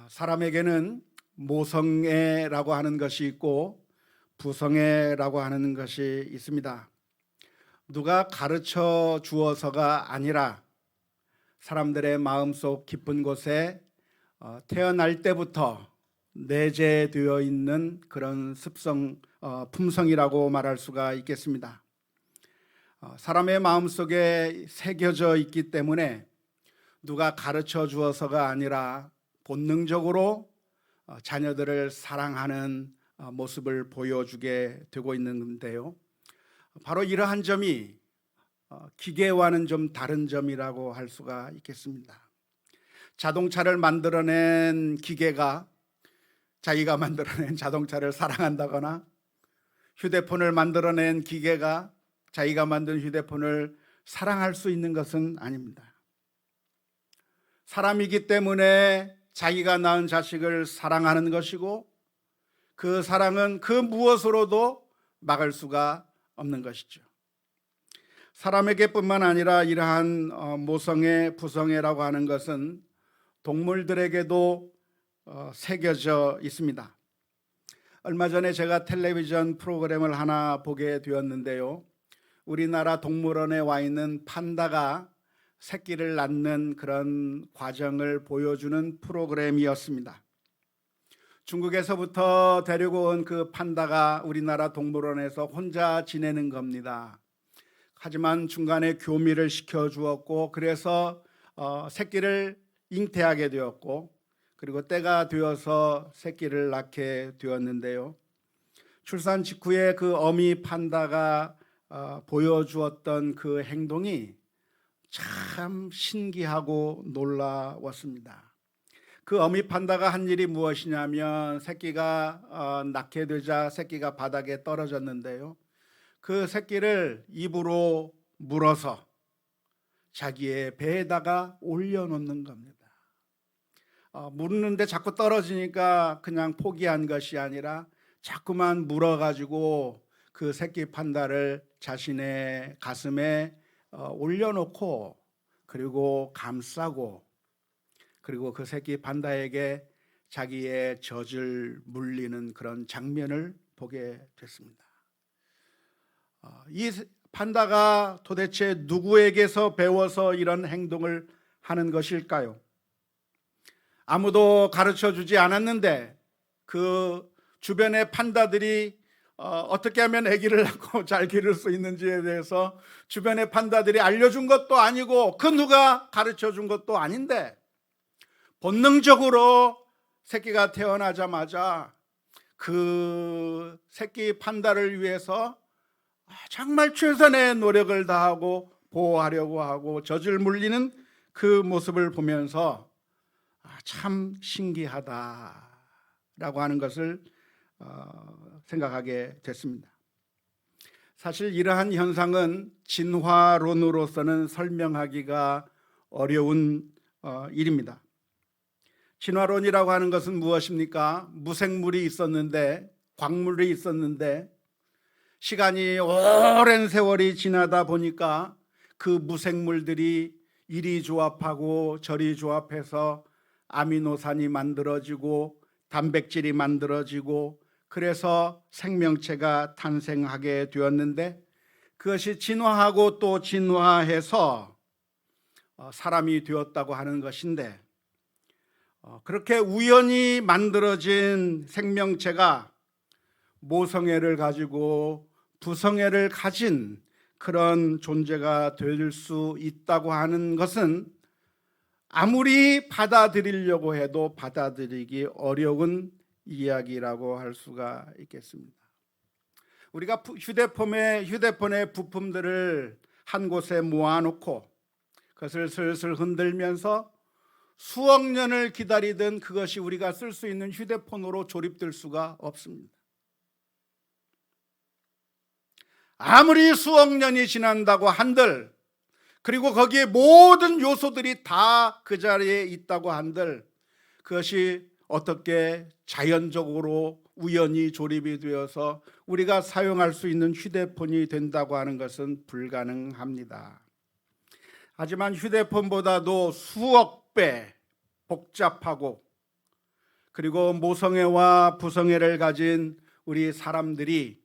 사람에게는 모성애라고 하는 것이 있고 부성애라고 하는 것이 있습니다. 누가 가르쳐 주어서가 아니라 사람들의 마음속 깊은 곳에 태어날 때부터 내재되어 있는 그런 습성, 품성이라고 말할 수가 있겠습니다. 사람의 마음속에 새겨져 있기 때문에 누가 가르쳐 주어서가 아니라 본능적으로 자녀들을 사랑하는 모습을 보여주게 되고 있는데요. 바로 이러한 점이 기계와는 좀 다른 점이라고 할 수가 있겠습니다. 자동차를 만들어낸 기계가 자기가 만들어낸 자동차를 사랑한다거나, 휴대폰을 만들어낸 기계가 자기가 만든 휴대폰을 사랑할 수 있는 것은 아닙니다. 사람이기 때문에 자기가 낳은 자식을 사랑하는 것이고, 그 사랑은 그 무엇으로도 막을 수가 없는 것이죠. 사람에게뿐만 아니라 이러한 모성애, 부성애라고 하는 것은 동물들에게도 새겨져 있습니다. 얼마 전에 제가 텔레비전 프로그램을 하나 보게 되었는데요. 우리나라 동물원에 와 있는 판다가 새끼를 낳는 그런 과정을 보여주는 프로그램이었습니다. 중국에서부터 데리고 온 그 판다가 우리나라 동물원에서 혼자 지내는 겁니다. 하지만 중간에 교미를 시켜주었고, 그래서 새끼를 잉태하게 되었고, 그리고 때가 되어서 새끼를 낳게 되었는데요. 출산 직후에 그 어미 판다가 보여주었던 그 행동이 참 신기하고 놀라웠습니다. 그 어미 판다가 한 일이 무엇이냐면, 새끼가 낳게 되자 새끼가 바닥에 떨어졌는데요. 그 새끼를 입으로 물어서 자기의 배에다가 올려놓는 겁니다. 물는데 자꾸 떨어지니까 그냥 포기한 것이 아니라 자꾸만 물어가지고 그 새끼 판다를 자신의 가슴에 올려놓고, 그리고 감싸고, 그리고 그 새끼 판다에게 자기의 젖을 물리는 그런 장면을 보게 됐습니다. 이 판다가 도대체 누구에게서 배워서 이런 행동을 하는 것일까요? 아무도 가르쳐 주지 않았는데 그 주변의 판다들이 어떻게 하면 아기를 낳고 잘 기를 수 있는지에 대해서 주변의 판다들이 알려준 것도 아니고, 그 누가 가르쳐 준 것도 아닌데 본능적으로 새끼가 태어나자마자 그 새끼 판다를 위해서 정말 최선의 노력을 다하고 보호하려고 하고 젖을 물리는 그 모습을 보면서 참 신기하다라고 하는 것을 생각하게 됐습니다. 사실 이러한 현상은 진화론으로서는 설명하기가 어려운 일입니다. 진화론이라고 하는 것은 무엇입니까? 무생물이 있었는데, 광물이 있었는데, 시간이 오랜 세월이 지나다 보니까 그 무생물들이 이리 조합하고 저리 조합해서 아미노산이 만들어지고 단백질이 만들어지고, 그래서 생명체가 탄생하게 되었는데, 그것이 진화하고 또 진화해서 사람이 되었다고 하는 것인데, 그렇게 우연히 만들어진 생명체가 모성애를 가지고 부성애를 가진 그런 존재가 될 수 있다고 하는 것은 아무리 받아들이려고 해도 받아들이기 어려운 이야기라고 할 수가 있겠습니다. 우리가 휴대폰의 부품들을 한 곳에 모아놓고 그것을 슬슬 흔들면서 수억 년을 기다리던 그것이 우리가 쓸 수 있는 휴대폰으로 조립될 수가 없습니다. 아무리 수억 년이 지난다고 한들, 그리고 거기에 모든 요소들이 다 그 자리에 있다고 한들, 그것이 어떻게 자연적으로 우연히 조립이 되어서 우리가 사용할 수 있는 휴대폰이 된다고 하는 것은 불가능합니다. 하지만 휴대폰보다도 수억 배 복잡하고 그리고 모성애와 부성애를 가진 우리 사람들이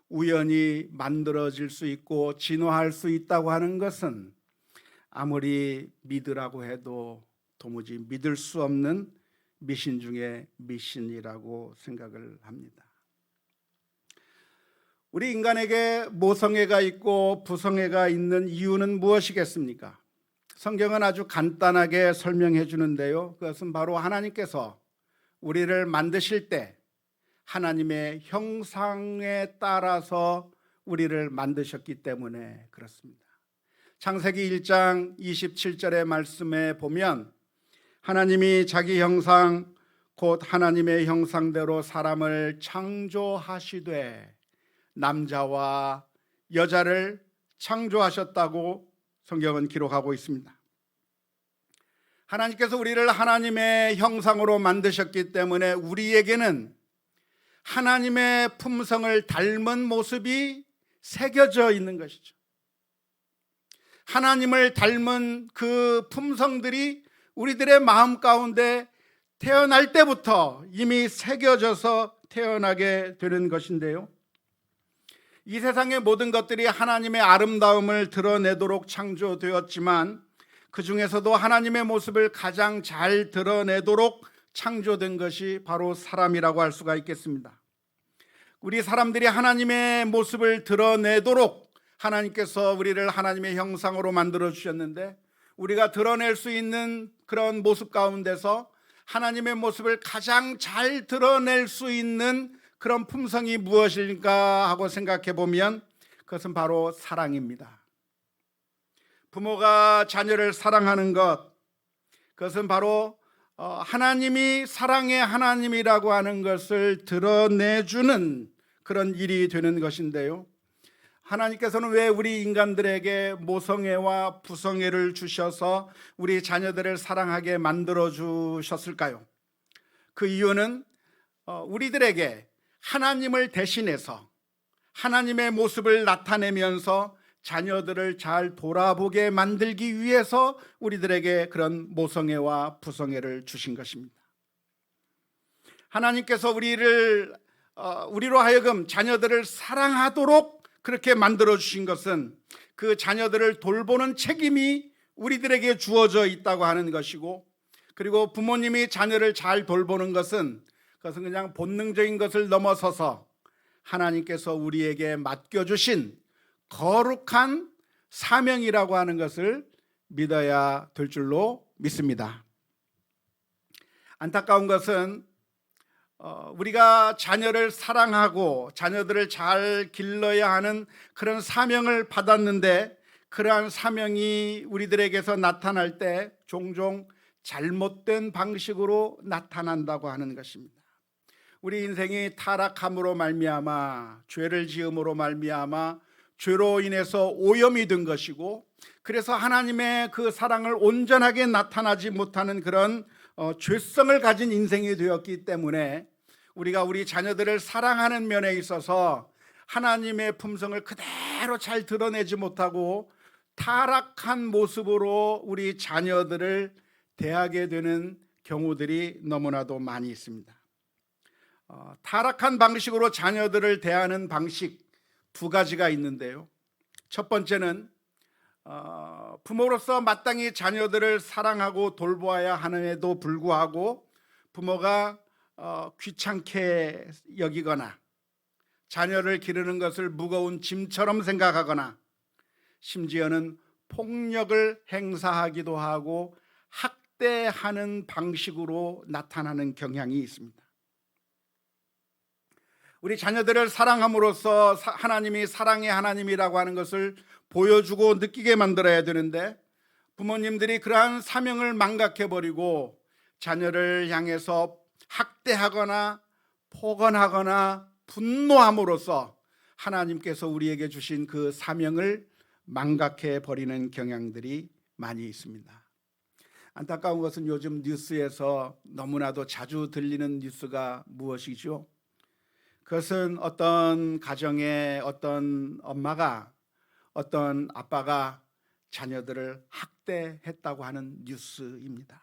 우연히 만들어질 수 있고 진화할 수 있다고 하는 것은 아무리 믿으라고 해도 도무지 믿을 수 없는 미신 중에 미신이라고 생각을 합니다. 우리 인간에게 모성애가 있고 부성애가 있는 이유는 무엇이겠습니까? 성경은 아주 간단하게 설명해 주는데요. 그것은 바로 하나님께서 우리를 만드실 때 하나님의 형상에 따라서 우리를 만드셨기 때문에 그렇습니다. 창세기 1장 27절의 말씀에 보면 하나님이 자기 형상 곧 하나님의 형상대로 사람을 창조하시되 남자와 여자를 창조하셨다고 성경은 기록하고 있습니다. 하나님께서 우리를 하나님의 형상으로 만드셨기 때문에 우리에게는 하나님의 품성을 닮은 모습이 새겨져 있는 것이죠. 하나님을 닮은 그 품성들이 우리들의 마음 가운데 태어날 때부터 이미 새겨져서 태어나게 되는 것인데요. 이 세상의 모든 것들이 하나님의 아름다움을 드러내도록 창조되었지만 그 중에서도 하나님의 모습을 가장 잘 드러내도록 창조된 것이 바로 사람이라고 할 수가 있겠습니다. 우리 사람들이 하나님의 모습을 드러내도록 하나님께서 우리를 하나님의 형상으로 만들어 주셨는데 우리가 드러낼 수 있는 그런 모습 가운데서 하나님의 모습을 가장 잘 드러낼 수 있는 그런 품성이 무엇일까 하고 생각해 보면 그것은 바로 사랑입니다. 부모가 자녀를 사랑하는 것, 그것은 바로 하나님이 사랑의 하나님이라고 하는 것을 드러내주는 그런 일이 되는 것인데요. 하나님께서는 왜 우리 인간들에게 모성애와 부성애를 주셔서 우리 자녀들을 사랑하게 만들어 주셨을까요? 그 이유는 우리들에게 하나님을 대신해서 하나님의 모습을 나타내면서 자녀들을 잘 돌아보게 만들기 위해서 우리들에게 그런 모성애와 부성애를 주신 것입니다. 하나님께서 우리로 하여금 자녀들을 사랑하도록 그렇게 만들어 주신 것은 그 자녀들을 돌보는 책임이 우리들에게 주어져 있다고 하는 것이고, 그리고 부모님이 자녀를 잘 돌보는 것은 그것은 그냥 본능적인 것을 넘어서서 하나님께서 우리에게 맡겨주신 거룩한 사명이라고 하는 것을 믿어야 될 줄로 믿습니다. 안타까운 것은 우리가 자녀를 사랑하고 자녀들을 잘 길러야 하는 그런 사명을 받았는데 그러한 사명이 우리들에게서 나타날 때 종종 잘못된 방식으로 나타난다고 하는 것입니다. 우리 인생이 타락함으로 말미암아 죄를 지음으로 말미암아 죄로 인해서 오염이 된 것이고, 그래서 하나님의 그 사랑을 온전하게 나타나지 못하는 그런 죄성을 가진 인생이 되었기 때문에 우리가 우리 자녀들을 사랑하는 면에 있어서 하나님의 품성을 그대로 잘 드러내지 못하고 타락한 모습으로 우리 자녀들을 대하게 되는 경우들이 너무나도 많이 있습니다. 타락한 방식으로 자녀들을 대하는 방식 두 가지가 있는데요. 첫 번째는 부모로서 마땅히 자녀들을 사랑하고 돌보아야 하는에도 불구하고 부모가 귀찮게 여기거나 자녀를 기르는 것을 무거운 짐처럼 생각하거나 심지어는 폭력을 행사하기도 하고 학대하는 방식으로 나타나는 경향이 있습니다. 우리 자녀들을 사랑함으로써 하나님이 사랑의 하나님이라고 하는 것을 보여주고 느끼게 만들어야 되는데 부모님들이 그러한 사명을 망각해버리고 자녀를 향해서 학대하거나 폭언하거나 분노함으로써 하나님께서 우리에게 주신 그 사명을 망각해버리는 경향들이 많이 있습니다. 안타까운 것은 요즘 뉴스에서 너무나도 자주 들리는 뉴스가 무엇이죠? 그것은 어떤 가정에 어떤 엄마가 어떤 아빠가 자녀들을 학대했다고 하는 뉴스입니다.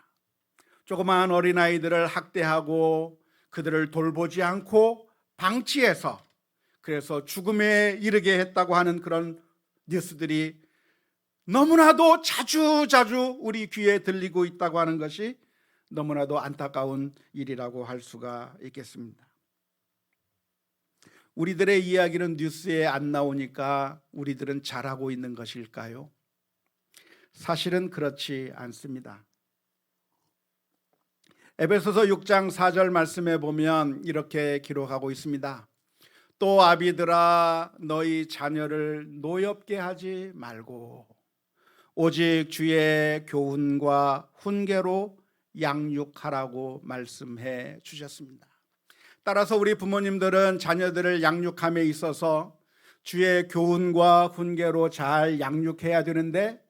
조그마한 어린아이들을 학대하고 그들을 돌보지 않고 방치해서 그래서 죽음에 이르게 했다고 하는 그런 뉴스들이 너무나도 자주자주 우리 귀에 들리고 있다고 하는 것이 너무나도 안타까운 일이라고 할 수가 있겠습니다. 우리들의 이야기는 뉴스에 안 나오니까 우리들은 잘하고 있는 것일까요? 사실은 그렇지 않습니다. 에베소서 6장 4절 말씀에 보면 이렇게 기록하고 있습니다. 또 아비들아 너희 자녀를 노엽게 하지 말고 오직 주의 교훈과 훈계로 양육하라고 말씀해 주셨습니다. 따라서 우리 부모님들은 자녀들을 양육함에 있어서 주의 교훈과 훈계로 잘 양육해야 되는데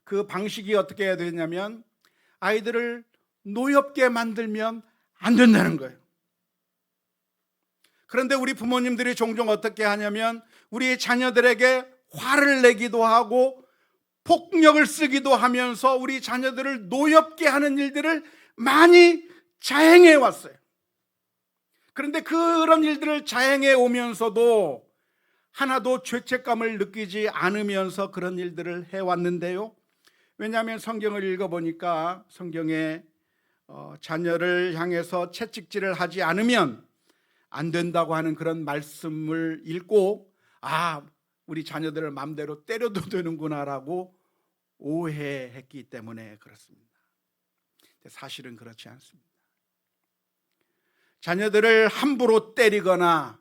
그 방식이 어떻게 해야 되냐면 아이들을 노엽게 만들면 안 된다는 거예요. 그런데 우리 부모님들이 종종 어떻게 하냐면 우리 자녀들에게 화를 내기도 하고 폭력을 쓰기도 하면서 우리 자녀들을 노엽게 하는 일들을 많이 자행해 왔어요. 그런데 그런 일들을 자행해 오면서도 하나도 죄책감을 느끼지 않으면서 그런 일들을 해왔는데요. 왜냐하면 성경을 읽어보니까 성경에 자녀를 향해서 채찍질을 하지 않으면 안 된다고 하는 그런 말씀을 읽고 우리 자녀들을 마음대로 때려도 되는구나라고 오해했기 때문에 그렇습니다. 사실은 그렇지 않습니다. 자녀들을 함부로 때리거나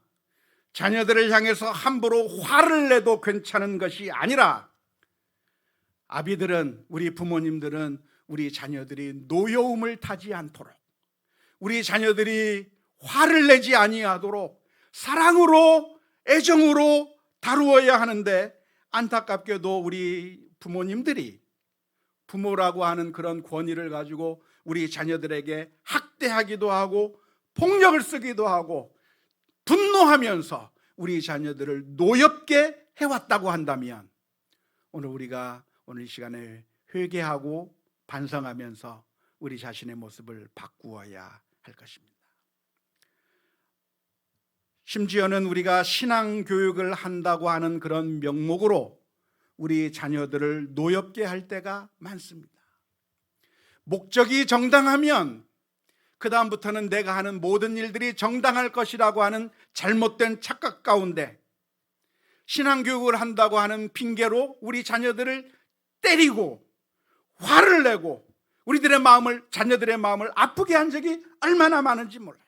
자녀들을 향해서 함부로 화를 내도 괜찮은 것이 아니라 아비들은, 우리 부모님들은 우리 자녀들이 노여움을 타지 않도록, 우리 자녀들이 화를 내지 아니하도록 사랑으로 애정으로 다루어야 하는데, 안타깝게도 우리 부모님들이 부모라고 하는 그런 권위를 가지고 우리 자녀들에게 학대하기도 하고 폭력을 쓰기도 하고 분노하면서 우리 자녀들을 노엽게 해왔다고 한다면 우리가 오늘 이 시간에 회개하고 반성하면서 우리 자신의 모습을 바꾸어야 할 것입니다. 심지어는 우리가 신앙교육을 한다고 하는 그런 명목으로 우리 자녀들을 노엽게 할 때가 많습니다. 목적이 정당하면 그 다음부터는 내가 하는 모든 일들이 정당할 것이라고 하는 잘못된 착각 가운데 신앙교육을 한다고 하는 핑계로 우리 자녀들을 때리고 화를 내고 자녀들의 마음을 아프게 한 적이 얼마나 많은지 몰라요.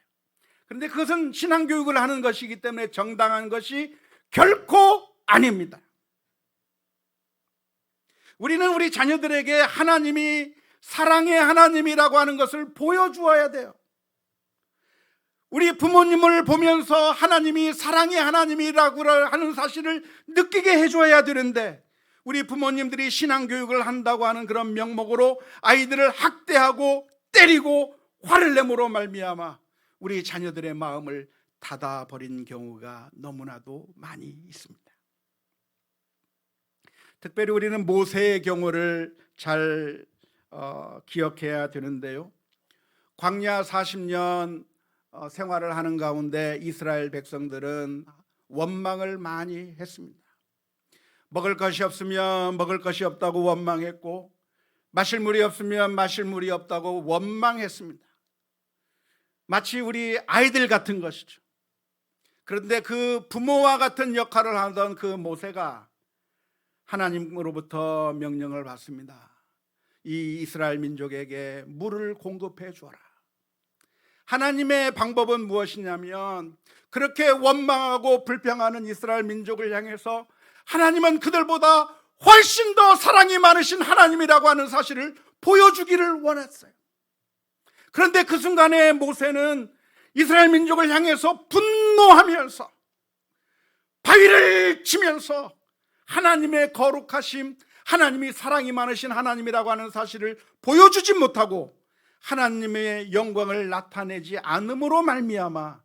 그런데 그것은 신앙교육을 하는 것이기 때문에 정당한 것이 결코 아닙니다. 우리는 우리 자녀들에게 하나님이 사랑의 하나님이라고 하는 것을 보여주어야 돼요. 우리 부모님을 보면서 하나님이 사랑의 하나님이라고 하는 사실을 느끼게 해줘야 되는데, 우리 부모님들이 신앙교육을 한다고 하는 그런 명목으로 아이들을 학대하고 때리고 화를 내므로 말미암아 우리 자녀들의 마음을 닫아버린 경우가 너무나도 많이 있습니다. 특별히 우리는 모세의 경우를 잘 기억해야 되는데요. 광야 40년 생활을 하는 가운데 이스라엘 백성들은 원망을 많이 했습니다. 먹을 것이 없으면 먹을 것이 없다고 원망했고, 마실 물이 없으면 마실 물이 없다고 원망했습니다. 마치 우리 아이들 같은 것이죠. 그런데 그 부모와 같은 역할을 하던 그 모세가 하나님으로부터 명령을 받습니다. 이 이스라엘 민족에게 물을 공급해 주어라. 하나님의 방법은 무엇이냐면, 그렇게 원망하고 불평하는 이스라엘 민족을 향해서 하나님은 그들보다 훨씬 더 사랑이 많으신 하나님이라고 하는 사실을 보여주기를 원했어요. 그런데 그 순간에 모세는 이스라엘 민족을 향해서 분노하면서 바위를 치면서 하나님의 거룩하심, 하나님이 사랑이 많으신 하나님이라고 하는 사실을 보여주지 못하고 하나님의 영광을 나타내지 않음으로 말미암아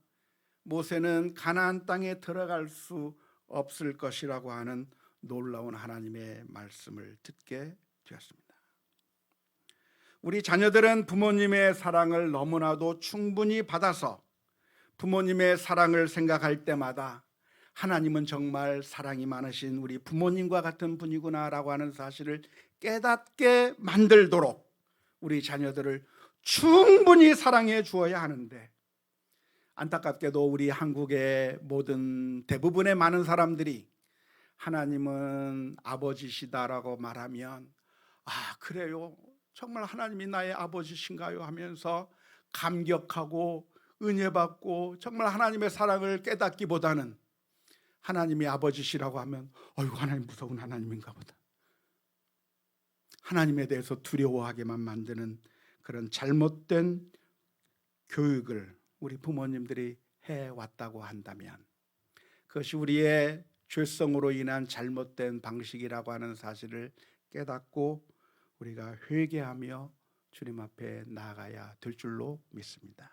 모세는 가나안 땅에 들어갈 수 없을 것이라고 하는 놀라운 하나님의 말씀을 듣게 되었습니다. 우리 자녀들은 부모님의 사랑을 너무나도 충분히 받아서 부모님의 사랑을 생각할 때마다 하나님은 정말 사랑이 많으신 우리 부모님과 같은 분이구나라고 하는 사실을 깨닫게 만들도록 우리 자녀들을 충분히 사랑해 주어야 하는데, 안타깝게도 우리 한국의 모든 대부분의 많은 사람들이 하나님은 아버지시다라고 말하면 그래요, 정말 하나님이 나의 아버지신가요 하면서 감격하고 은혜 받고 정말 하나님의 사랑을 깨닫기보다는 하나님이 아버지시라고 하면 하나님 무서운 하나님인가 보다, 하나님에 대해서 두려워하게만 만드는 그런 잘못된 교육을 우리 부모님들이 해왔다고 한다면, 그것이 우리의 죄성으로 인한 잘못된 방식이라고 하는 사실을 깨닫고 우리가 회개하며 주님 앞에 나아가야 될 줄로 믿습니다.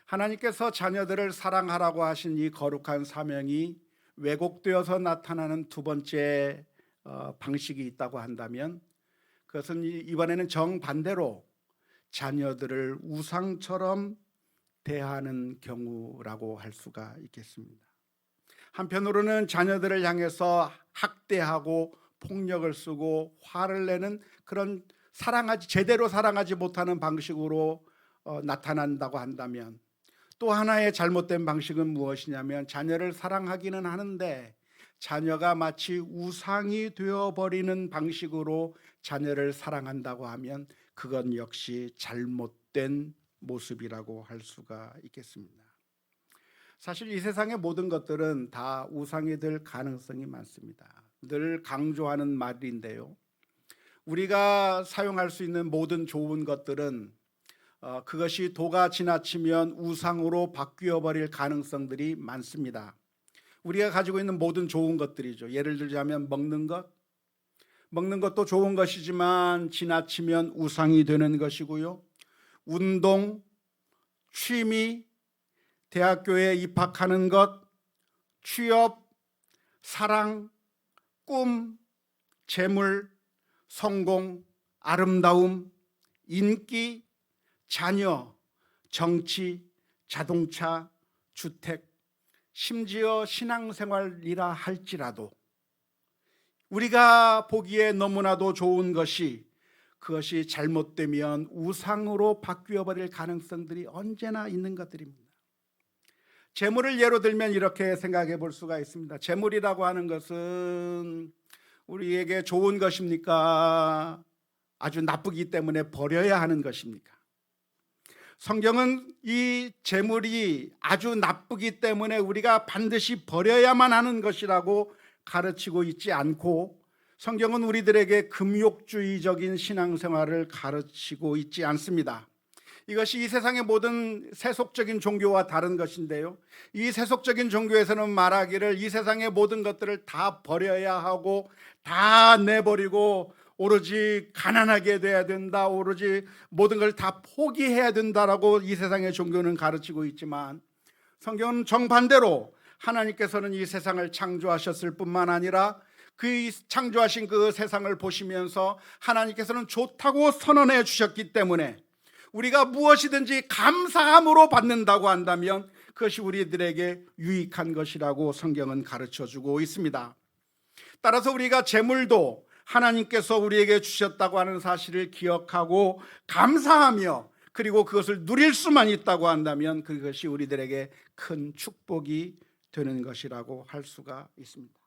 하나님께서 자녀들을 사랑하라고 하신 이 거룩한 사명이 왜곡되어서 나타나는 두 번째 방식이 있다고 한다면, 그것은 이번에는 정반대로 자녀들을 우상처럼 대하는 경우라고 할 수가 있겠습니다. 한편으로는 자녀들을 향해서 학대하고 폭력을 쓰고 화를 내는 그런 제대로 사랑하지 못하는 방식으로 나타난다고 한다면, 또 하나의 잘못된 방식은 무엇이냐면, 자녀를 사랑하기는 하는데 자녀가 마치 우상이 되어버리는 방식으로 자녀를 사랑한다고 하면 그건 역시 잘못된 모습이라고 할 수가 있겠습니다. 사실 이 세상의 모든 것들은 다 우상이 될 가능성이 많습니다. 늘 강조하는 말인데요, 우리가 사용할 수 있는 모든 좋은 것들은 그것이 도가 지나치면 우상으로 바뀌어 버릴 가능성들이 많습니다. 우리가 가지고 있는 모든 좋은 것들이죠. 예를 들자면 먹는 것도 좋은 것이지만 지나치면 우상이 되는 것이고요, 운동, 취미, 대학교에 입학하는 것, 취업, 사랑, 꿈, 재물, 성공, 아름다움, 인기, 자녀, 정치, 자동차, 주택, 심지어 신앙생활이라 할지라도 우리가 보기에 너무나도 좋은 것이 그것이 잘못되면 우상으로 바뀌어버릴 가능성들이 언제나 있는 것들입니다. 재물을 예로 들면 이렇게 생각해 볼 수가 있습니다. 재물이라고 하는 것은 우리에게 좋은 것입니까? 아주 나쁘기 때문에 버려야 하는 것입니까? 성경은 이 재물이 아주 나쁘기 때문에 우리가 반드시 버려야만 하는 것이라고 가르치고 있지 않고, 성경은 우리들에게 금욕주의적인 신앙생활을 가르치고 있지 않습니다. 이것이 이 세상의 모든 세속적인 종교와 다른 것인데요, 이 세속적인 종교에서는 말하기를 이 세상의 모든 것들을 다 버려야 하고 다 내버리고 오로지 가난하게 돼야 된다, 오로지 모든 걸 다 포기해야 된다라고 이 세상의 종교는 가르치고 있지만, 성경은 정반대로 하나님께서는 이 세상을 창조하셨을 뿐만 아니라 그 창조하신 그 세상을 보시면서 하나님께서는 좋다고 선언해 주셨기 때문에 우리가 무엇이든지 감사함으로 받는다고 한다면 그것이 우리들에게 유익한 것이라고 성경은 가르쳐주고 있습니다. 따라서 우리가 재물도 하나님께서 우리에게 주셨다고 하는 사실을 기억하고 감사하며 그리고 그것을 누릴 수만 있다고 한다면 그것이 우리들에게 큰 축복이 되는 것이라고 할 수가 있습니다.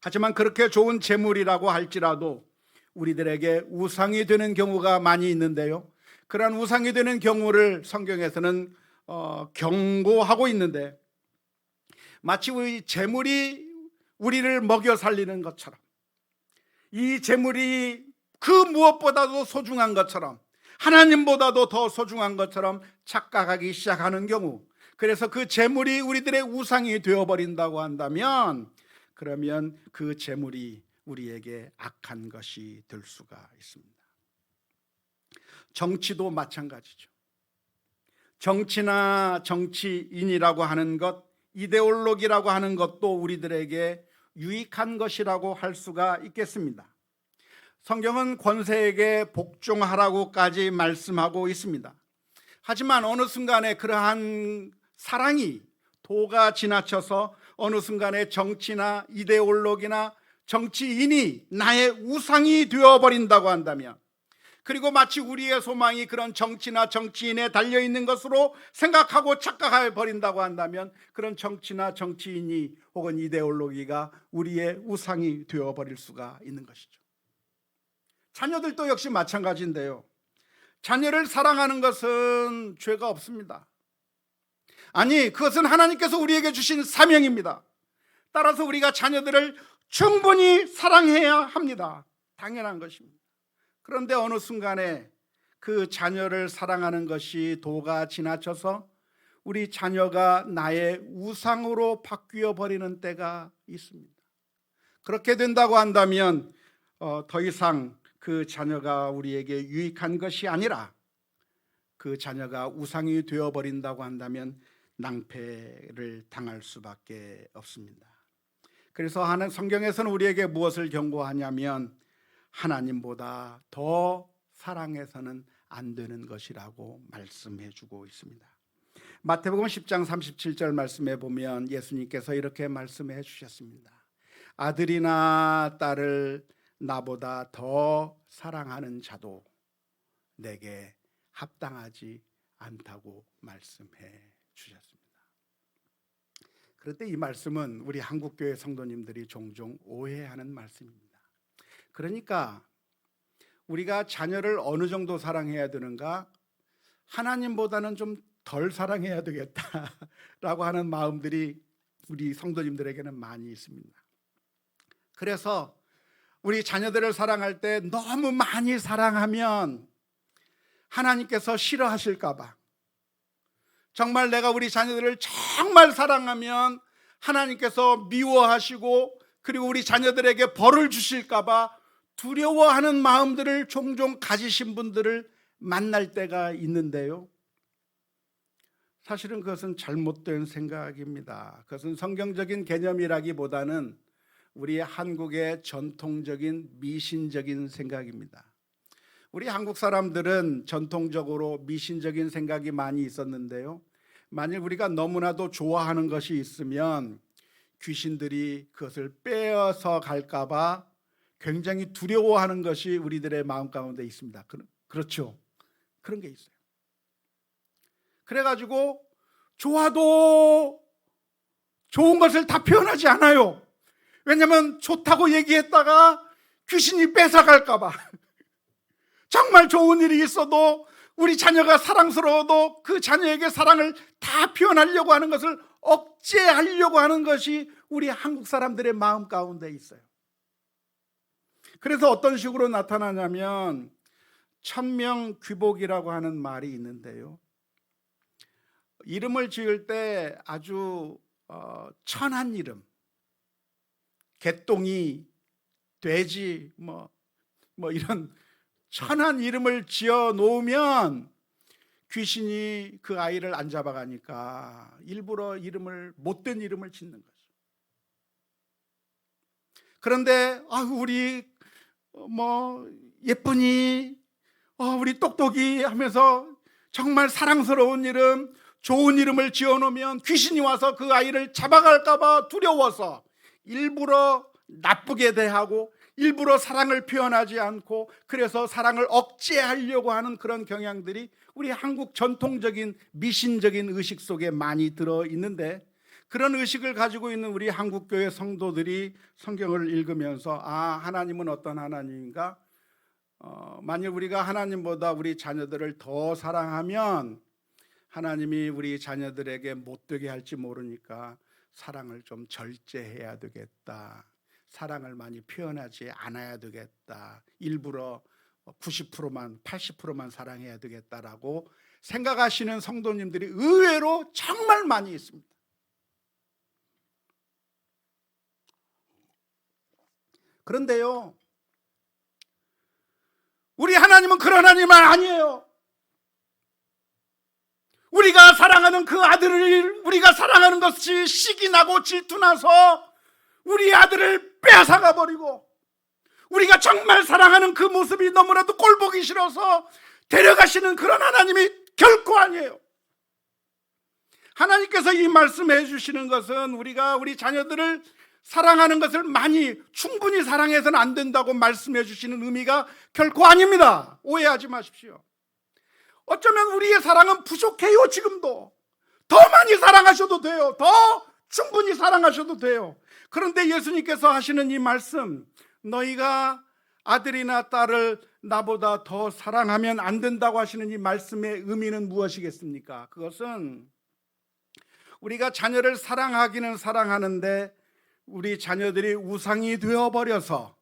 하지만 그렇게 좋은 재물이라고 할지라도 우리들에게 우상이 되는 경우가 많이 있는데요, 그러한 우상이 되는 경우를 성경에서는 경고하고 있는데, 마치 우리 재물이 우리를 먹여 살리는 것처럼, 이 재물이 그 무엇보다도 소중한 것처럼, 하나님보다도 더 소중한 것처럼 착각하기 시작하는 경우, 그래서 그 재물이 우리들의 우상이 되어버린다고 한다면 그러면 그 재물이 우리에게 악한 것이 될 수가 있습니다. 정치도 마찬가지죠. 정치나 정치인이라고 하는 것, 이데올로기라고 하는 것도 우리들에게 유익한 것이라고 할 수가 있겠습니다. 성경은 권세에게 복종하라고까지 말씀하고 있습니다. 하지만 어느 순간에 그러한 사랑이 도가 지나쳐서 어느 순간에 정치나 이데올로기나 정치인이 나의 우상이 되어버린다고 한다면, 그리고 마치 우리의 소망이 그런 정치나 정치인에 달려있는 것으로 생각하고 착각해 버린다고 한다면, 그런 정치나 정치인이 혹은 이데올로기가 우리의 우상이 되어버릴 수가 있는 것이죠. 자녀들도 역시 마찬가지인데요, 자녀를 사랑하는 것은 죄가 없습니다. 아니, 그것은 하나님께서 우리에게 주신 사명입니다. 따라서 우리가 자녀들을 충분히 사랑해야 합니다. 당연한 것입니다. 그런데 어느 순간에 그 자녀를 사랑하는 것이 도가 지나쳐서 우리 자녀가 나의 우상으로 바뀌어 버리는 때가 있습니다. 그렇게 된다고 한다면 더 이상 그 자녀가 우리에게 유익한 것이 아니라 그 자녀가 우상이 되어버린다고 한다면 낭패를 당할 수밖에 없습니다. 그래서 성경에서는 우리에게 무엇을 경고하냐면 하나님보다 더 사랑해서는 안 되는 것이라고 말씀해 주고 있습니다. 마태복음 10장 37절 말씀에 보면 예수님께서 이렇게 말씀해 주셨습니다. 아들이나 딸을 나보다 더 사랑하는 자도 내게 합당하지 않다고 말씀해 주셨습니다. 그런데 이 말씀은 우리 한국교회 성도님들이 종종 오해하는 말씀입니다. 그러니까 우리가 자녀를 어느 정도 사랑해야 되는가? 하나님보다는 좀 덜 사랑해야 되겠다라고 하는 마음들이 우리 성도님들에게는 많이 있습니다. 그래서 우리 자녀들을 사랑할 때 너무 많이 사랑하면 하나님께서 싫어하실까 봐, 정말 내가 우리 자녀들을 정말 사랑하면 하나님께서 미워하시고 그리고 우리 자녀들에게 벌을 주실까 봐 두려워하는 마음들을 종종 가지신 분들을 만날 때가 있는데요, 사실은 그것은 잘못된 생각입니다. 그것은 성경적인 개념이라기보다는 우리 한국의 전통적인 미신적인 생각입니다. 우리 한국 사람들은 전통적으로 미신적인 생각이 많이 있었는데요, 만일 우리가 너무나도 좋아하는 것이 있으면 귀신들이 그것을 빼앗아 갈까 봐 굉장히 두려워하는 것이 우리들의 마음 가운데 있습니다. 그렇죠? 그런 게 있어요. 그래가지고 좋아도 좋은 것을 다 표현하지 않아요. 왜냐하면 좋다고 얘기했다가 귀신이 뺏어갈까 봐. 정말 좋은 일이 있어도 우리 자녀가 사랑스러워도 그 자녀에게 사랑을 다 표현하려고 하는 것을 억제하려고 하는 것이 우리 한국 사람들의 마음 가운데 있어요. 그래서 어떤 식으로 나타나냐면 천명귀복이라고 하는 말이 있는데요, 이름을 지을 때 아주 천한 이름, 개똥이, 돼지, 뭐 이런 천한 이름을 지어 놓으면 귀신이 그 아이를 안 잡아가니까 일부러 못된 이름을 짓는 거죠. 그런데 우리 예쁘니, 우리 똑똑이 하면서 정말 사랑스러운 이름, 좋은 이름을 지어 놓으면 귀신이 와서 그 아이를 잡아갈까 봐 두려워서 일부러 나쁘게 대하고 일부러 사랑을 표현하지 않고, 그래서 사랑을 억제하려고 하는 그런 경향들이 우리 한국 전통적인 미신적인 의식 속에 많이 들어 있는데, 그런 의식을 가지고 있는 우리 한국교회 성도들이 성경을 읽으면서 하나님은 어떤 하나님인가? 만일 우리가 하나님보다 우리 자녀들을 더 사랑하면 하나님이 우리 자녀들에게 못되게 할지 모르니까 사랑을 좀 절제해야 되겠다, 사랑을 많이 표현하지 않아야 되겠다, 일부러 90%만 80%만 사랑해야 되겠다라고 생각하시는 성도님들이 의외로 정말 많이 있습니다. 그런데요, 우리 하나님은 그런 하나님은 아니에요. 우리가 사랑하는 그 아들을 우리가 사랑하는 것이 시기 나고 질투나서 우리 아들을 빼앗아가 버리고, 우리가 정말 사랑하는 그 모습이 너무나도 꼴보기 싫어서 데려가시는 그런 하나님이 결코 아니에요. 하나님께서 이 말씀해 주시는 것은 우리가 우리 자녀들을 사랑하는 것을 충분히 사랑해서는 안 된다고 말씀해 주시는 의미가 결코 아닙니다. 오해하지 마십시오. 어쩌면 우리의 사랑은 부족해요. 지금도 더 많이 사랑하셔도 돼요. 더 충분히 사랑하셔도 돼요. 그런데 예수님께서 하시는 이 말씀, 너희가 아들이나 딸을 나보다 더 사랑하면 안 된다고 하시는 이 말씀의 의미는 무엇이겠습니까? 그것은 우리가 자녀를 사랑하기는 사랑하는데 우리 자녀들이 우상이 되어버려서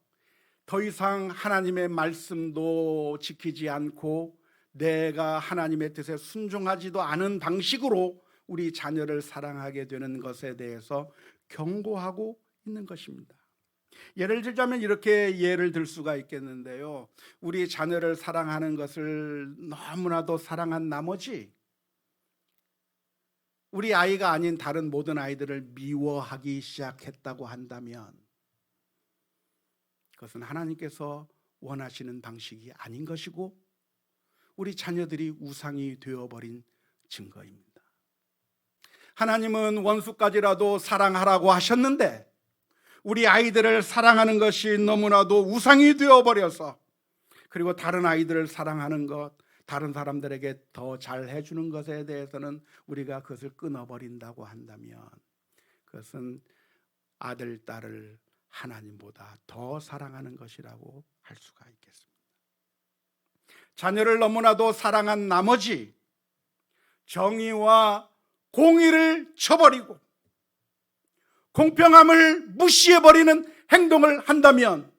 더 이상 하나님의 말씀도 지키지 않고 내가 하나님의 뜻에 순종하지도 않은 방식으로 우리 자녀를 사랑하게 되는 것에 대해서 경고하고 있는 것입니다. 예를 들자면 이렇게 예를 들 수가 있겠는데요, 우리 자녀를 사랑하는 것을 너무나도 사랑한 나머지 우리 아이가 아닌 다른 모든 아이들을 미워하기 시작했다고 한다면 그것은 하나님께서 원하시는 방식이 아닌 것이고 우리 자녀들이 우상이 되어버린 증거입니다. 하나님은 원수까지라도 사랑하라고 하셨는데 우리 아이들을 사랑하는 것이 너무나도 우상이 되어버려서, 그리고 다른 아이들을 사랑하는 것, 다른 사람들에게 더 잘해주는 것에 대해서는 우리가 그것을 끊어버린다고 한다면 그것은 아들, 딸을 하나님보다 더 사랑하는 것이라고 할 수가 있겠습니다. 자녀를 너무나도 사랑한 나머지 정의와 공의를 쳐버리고 공평함을 무시해버리는 행동을 한다면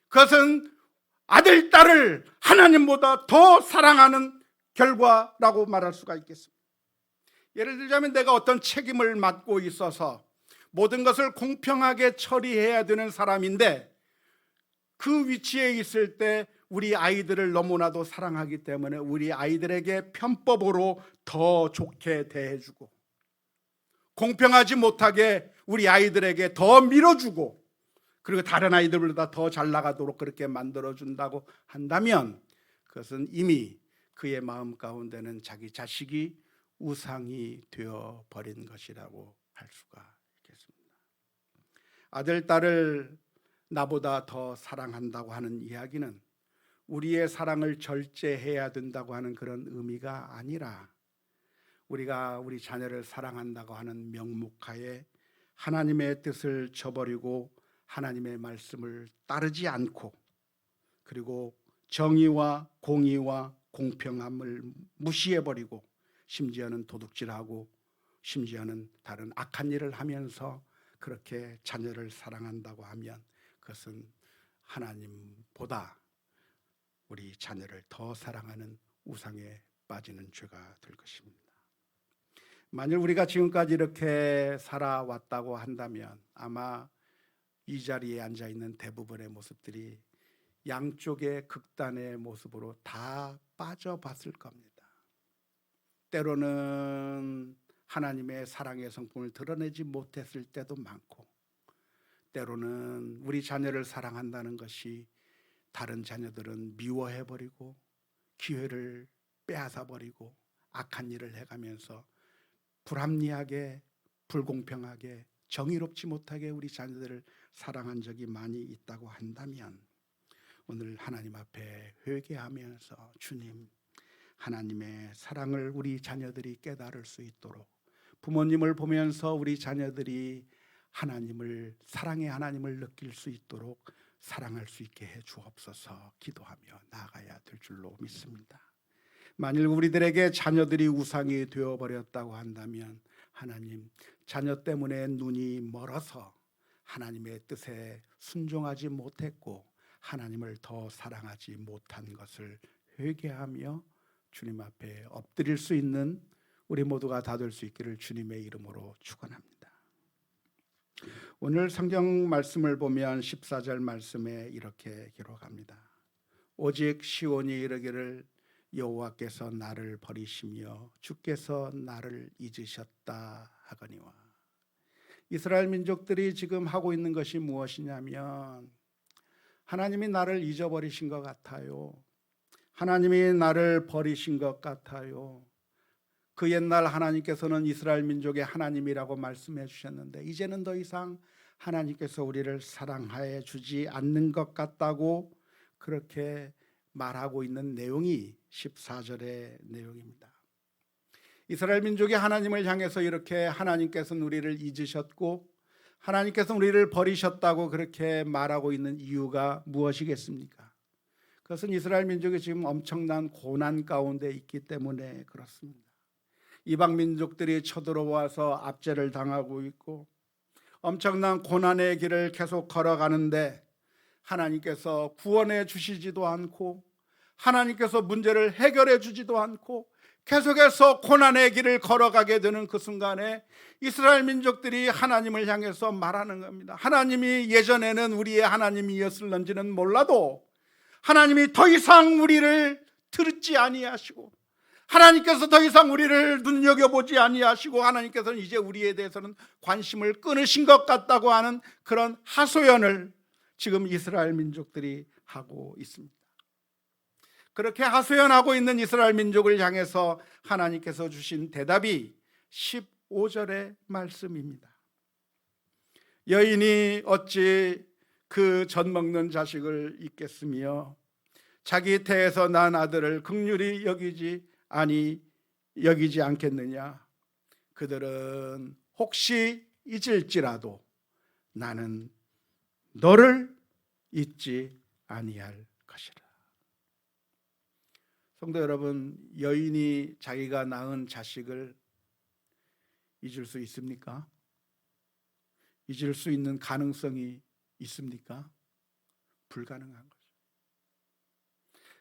그것은 아들, 딸을 하나님보다 더 사랑하는 결과라고 말할 수가 있겠습니다. 예를 들자면 내가 어떤 책임을 맡고 있어서 모든 것을 공평하게 처리해야 되는 사람인데 그 위치에 있을 때 우리 아이들을 너무나도 사랑하기 때문에 우리 아이들에게 편법으로 더 좋게 대해주고 공평하지 못하게 우리 아이들에게 더 밀어주고 그리고 다른 아이들보다 더 잘 나가도록 그렇게 만들어준다고 한다면 그것은 이미 그의 마음 가운데는 자기 자식이 우상이 되어버린 것이라고 할 수가 있겠습니다. 아들, 딸을 나보다 더 사랑한다고 하는 이야기는 우리의 사랑을 절제해야 된다고 하는 그런 의미가 아니라 우리가 우리 자녀를 사랑한다고 하는 명목하에 하나님의 뜻을 저버리고 하나님의 말씀을 따르지 않고 그리고 정의와 공의와 공평함을 무시해버리고 심지어는 도둑질하고 심지어는 다른 악한 일을 하면서 그렇게 자녀를 사랑한다고 하면 그것은 하나님보다 우리 자녀를 더 사랑하는 우상에 빠지는 죄가 될 것입니다. 만일 우리가 지금까지 이렇게 살아왔다고 한다면 아마 이 자리에 앉아있는 대부분의 모습들이 양쪽의 극단의 모습으로 다 빠져봤을 겁니다. 때로는 하나님의 사랑의 성품을 드러내지 못했을 때도 많고 때로는 우리 자녀를 사랑한다는 것이 다른 자녀들은 미워해버리고 기회를 빼앗아버리고 악한 일을 해가면서 불합리하게 불공평하게 정의롭지 못하게 우리 자녀들을 사랑한 적이 많이 있다고 한다면 오늘 하나님 앞에 회개하면서 주님, 하나님의 사랑을 우리 자녀들이 깨달을 수 있도록 부모님을 보면서 우리 자녀들이 하나님을 사랑의 하나님을 느낄 수 있도록 사랑할 수 있게 해 주옵소서 기도하며 나아가야 될 줄로 믿습니다. 만일 우리들에게 자녀들이 우상이 되어버렸다고 한다면 하나님, 자녀 때문에 눈이 멀어서 하나님의 뜻에 순종하지 못했고 하나님을 더 사랑하지 못한 것을 회개하며 주님 앞에 엎드릴 수 있는 우리 모두가 다 될 수 있기를 주님의 이름으로 축원합니다. 오늘 성경 말씀을 보면 14절 말씀에 이렇게 기록합니다. 오직 시온이 이르기를 여호와께서 나를 버리시며 주께서 나를 잊으셨다 하거니와. 이스라엘 민족들이 지금 하고 있는 것이 무엇이냐면 하나님이 나를 잊어버리신 것 같아요. 하나님이 나를 버리신 것 같아요. 그 옛날 하나님께서는 이스라엘 민족의 하나님이라고 말씀해 주셨는데 이제는 더 이상 하나님께서 우리를 사랑하여 주지 않는 것 같다고 그렇게 말하고 있는 내용이 14절의 내용입니다. 이스라엘 민족이 하나님을 향해서 이렇게 하나님께서는 우리를 잊으셨고 하나님께서는 우리를 버리셨다고 그렇게 말하고 있는 이유가 무엇이겠습니까? 그것은 이스라엘 민족이 지금 엄청난 고난 가운데 있기 때문에 그렇습니다. 이방 민족들이 쳐들어와서 압제를 당하고 있고 엄청난 고난의 길을 계속 걸어가는데 하나님께서 구원해 주시지도 않고 하나님께서 문제를 해결해 주지도 않고 계속해서 고난의 길을 걸어가게 되는 그 순간에 이스라엘 민족들이 하나님을 향해서 말하는 겁니다. 하나님이 예전에는 우리의 하나님이었을런지는 몰라도 하나님이 더 이상 우리를 듣지 아니하시고 하나님께서 더 이상 우리를 눈여겨보지 아니하시고 하나님께서는 이제 우리에 대해서는 관심을 끊으신 것 같다고 하는 그런 하소연을 지금 이스라엘 민족들이 하고 있습니다. 그렇게 하소연하고 있는 이스라엘 민족을 향해서 하나님께서 주신 대답이 15절의 말씀입니다. 여인이 어찌 그 젖 먹는 자식을 잊겠으며 자기 태에서 난 아들을 긍휼히 여기지 않겠느냐. 그들은 혹시 잊을지라도 나는 너를 잊지 아니할 것이라. 성도 여러분, 여인이 자기가 낳은 자식을 잊을 수 있습니까? 잊을 수 있는 가능성이 있습니까? 불가능한 거죠.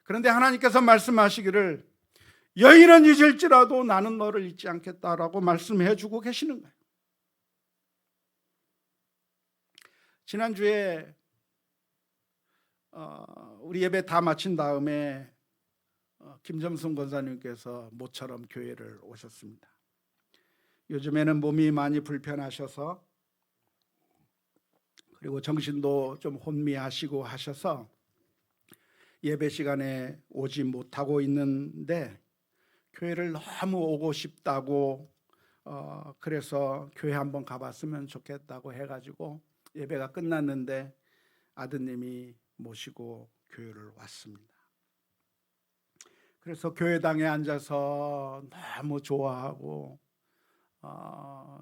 그런데 하나님께서 말씀하시기를 여인은 잊을지라도 나는 너를 잊지 않겠다라고 말씀해 주고 계시는 거예요. 지난주에 우리 예배 다 마친 다음에 김점순 권사님께서 모처럼 교회를 오셨습니다. 요즘에는 몸이 많이 불편하셔서 그리고 정신도 좀 혼미하시고 하셔서 예배 시간에 오지 못하고 있는데 교회를 너무 오고 싶다고 그래서 교회 한번 가봤으면 좋겠다고 해가지고 예배가 끝났는데 아드님이 모시고 교회를 왔습니다. 그래서 교회당에 앉아서 너무 좋아하고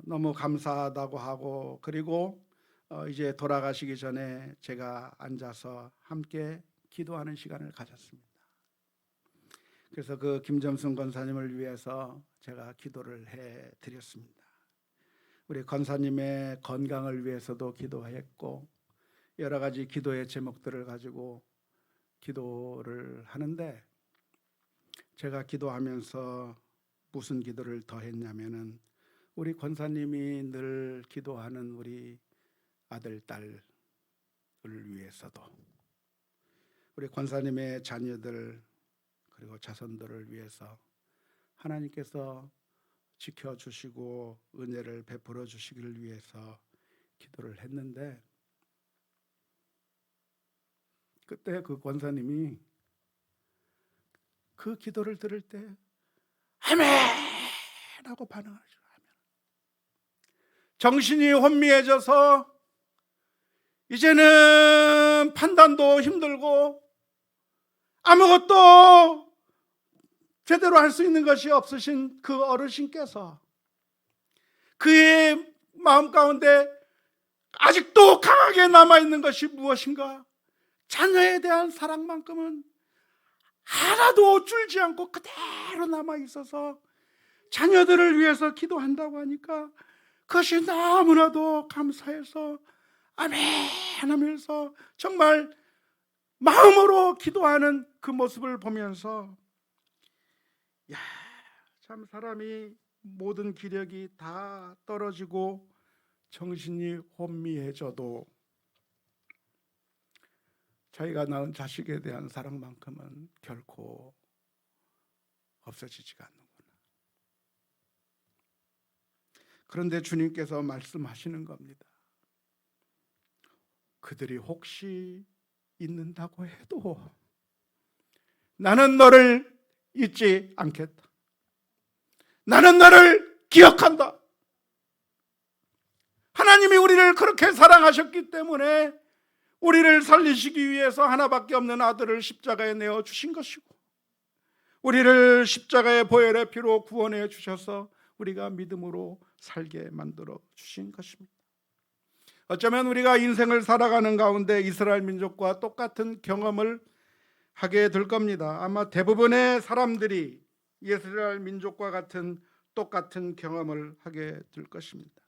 너무 감사하다고 하고 그리고 이제 돌아가시기 전에 제가 앉아서 함께 기도하는 시간을 가졌습니다. 그래서 그 김점순 권사님을 위해서 제가 기도를 해드렸습니다. 우리 권사님의 건강을 위해서도 기도했고 여러 가지 기도의 제목들을 가지고 기도를 하는데 제가 기도하면서 무슨 기도를 더 했냐면은 우리 권사님이 늘 기도하는 우리 아들, 딸을 위해서도 우리 권사님의 자녀들 그리고 자손들을 위해서 하나님께서 지켜주시고 은혜를 베풀어 주시기를 위해서 기도를 했는데 그때 그 권사님이 그 기도를 들을 때 아멘 하고 반응하죠. 정신이 혼미해져서 이제는 판단도 힘들고 아무것도 제대로 할 수 있는 것이 없으신 그 어르신께서 그의 마음 가운데 아직도 강하게 남아있는 것이 무엇인가? 자녀에 대한 사랑만큼은 하나도 줄지 않고 그대로 남아있어서 자녀들을 위해서 기도한다고 하니까 그것이 너무나도 감사해서 아멘 하면서 정말 마음으로 기도하는 그 모습을 보면서 야, 참 사람이 모든 기력이 다 떨어지고 정신이 혼미해져도 자기가 낳은 자식에 대한 사랑만큼은 결코 없어지지가 않는구나. 그런데 주님께서 말씀하시는 겁니다. 그들이 혹시 잊는다고 해도 나는 너를 잊지 않겠다. 나는 너를 기억한다. 하나님이 우리를 그렇게 사랑하셨기 때문에 우리를 살리시기 위해서 하나밖에 없는 아들을 십자가에 내어 주신 것이고, 우리를 십자가의 보혈의 피로 구원해 주셔서 우리가 믿음으로 살게 만들어 주신 것입니다. 어쩌면 우리가 인생을 살아가는 가운데 이스라엘 민족과 똑같은 경험을 하게 될 겁니다. 아마 대부분의 사람들이 이스라엘 민족과 같은 똑같은 경험을 하게 될 것입니다.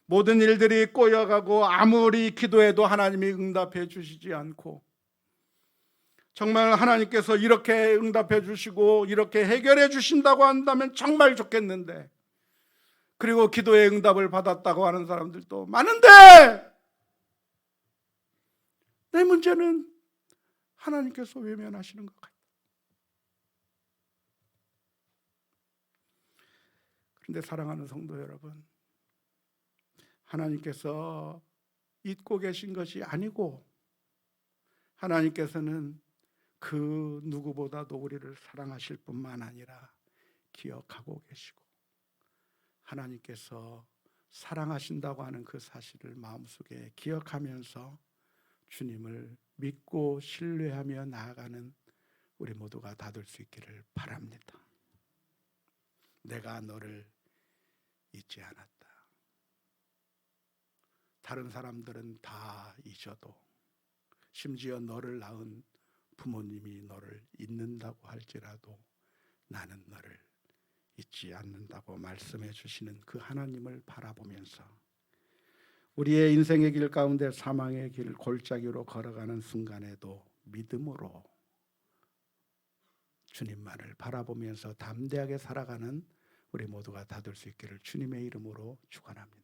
모든 일들이 꼬여가고 아무리 기도해도 하나님이 응답해 주시지 않고, 정말 하나님께서 이렇게 응답해 주시고 이렇게 해결해 주신다고 한다면 정말 좋겠는데, 그리고 기도의 응답을 받았다고 하는 사람들도 많은데, 내 문제는 하나님께서 외면하시는 것 같아요. 그런데 사랑하는 성도 여러분, 하나님께서 잊고 계신 것이 아니고, 하나님께서는 그 누구보다도 우리를 사랑하실 뿐만 아니라 기억하고 계시고, 하나님께서 사랑하신다고 하는 그 사실을 마음속에 기억하면서 주님을 믿고 신뢰하며 나아가는 우리 모두가 다 될 수 있기를 바랍니다. 내가 너를 잊지 않았다. 다른 사람들은 다 잊어도, 심지어 너를 낳은 부모님이 너를 잊는다고 할지라도 나는 너를 잊지 않는다고 말씀해 주시는 그 하나님을 바라보면서 우리의 인생의 길 가운데 사망의 길 골짜기로 걸어가는 순간에도 믿음으로 주님만을 바라보면서 담대하게 살아가는 우리 모두가 다 될 수 있기를 주님의 이름으로 축원합니다.